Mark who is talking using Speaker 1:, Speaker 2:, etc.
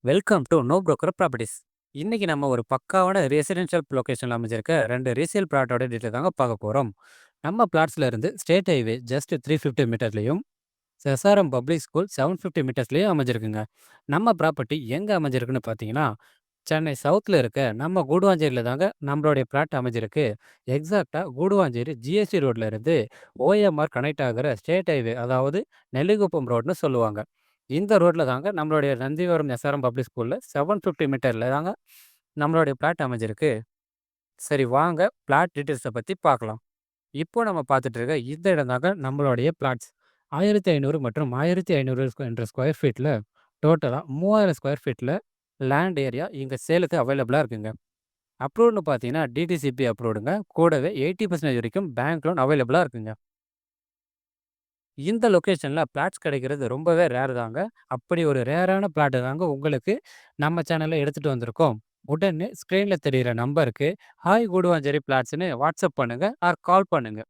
Speaker 1: Welcome to no broker properties. இன்னைக்கு நம்ம ஒரு பக்காவான ரெசிடென்ஷியல் லொகேஷன்ல அமைஞ்சிருக்க 2 ரீசேல் பிளாட்டோட டீட்டெயில் தாங்க பார்க்க போறோம். நம்ம பிளாட்ஸ்ல இருந்து ஸ்டேட் ஹைவே ஜஸ்ட் 350 மீட்டர்லயும், எஸ்ஆர்எம் பப்ளிக் ஸ்கூல் 750 மீட்டர்ஸ்லயும் அமைஞ்சிருக்குங்க. நம்ம ப்ராப்பர்ட்டி எங்க அமைஞ்சிருக்குன்னு பார்த்தீங்கன்னா, சென்னை சவுத்தில் இருக்க நம்ம கூடுவாஞ்சேரியில் தாங்க நம்மளுடைய பிளாட் அமைஞ்சிருக்கு. எக்ஸாக்டாக கூடுவாஞ்சேரி ஜிஎஸ்டி ரோட்ல இருந்து ஓஎம்ஆர் கனெக்ட் ஆகிற ஸ்டேட் ஹைவே, அதாவது நெல்லிக்குப்பம் ரோட்னு சொல்லுவாங்க. இந்த ரோட்ல தாங்க நம்மளுடைய நந்திவரம் எஸ்ஆர்எம் பப்ளிக் ஸ்கூலில் 750 மீட்டரில் தாங்க நம்மளுடைய பிளாட் அமைஞ்சிருக்கு. சரி, வாங்க பிளாட் டீட்டெயில்ஸை பற்றி பார்க்கலாம். இப்போ நம்ம பார்த்துட்டு இருக்க இந்த இடம் தாங்க நம்மளுடைய பிளாட்ஸ். 1500 மற்றும் 1500 என்ற ஸ்கொயர் ஃபீட்டில் டோட்டலாக 3000 ஸ்கொயர் ஃபீட்டில் லேண்ட் ஏரியா இங்கே சேலுக்கு அவைலபிளாக இருக்குங்க. அப்ரூவ்னு பார்த்தீங்கன்னா டிடிசிபி அப்ரூவ்டுங்க. கூடவே 80% வரைக்கும் பேங்க் லோன் அவைலபிளாக இருக்குங்க. இந்த லொக்கேஷன்ல பிளாட்ஸ் கிடைக்கிறது ரொம்பவே ரேர் தாங்க. அப்படி ஒரு ரேரான பிளாட் தாங்க உங்களுக்கு நம்ம சேனல்ல எடுத்துட்டு வந்திருக்கோம். உடனே ஸ்க்ரீன்ல தெரியிற நம்பருக்கு ஹாய் கூடுவாஞ்சேரி பிளாட்ஸ்ன்னு வாட்ஸ்அப் பண்ணுங்க ஆர் கால் பண்ணுங்க.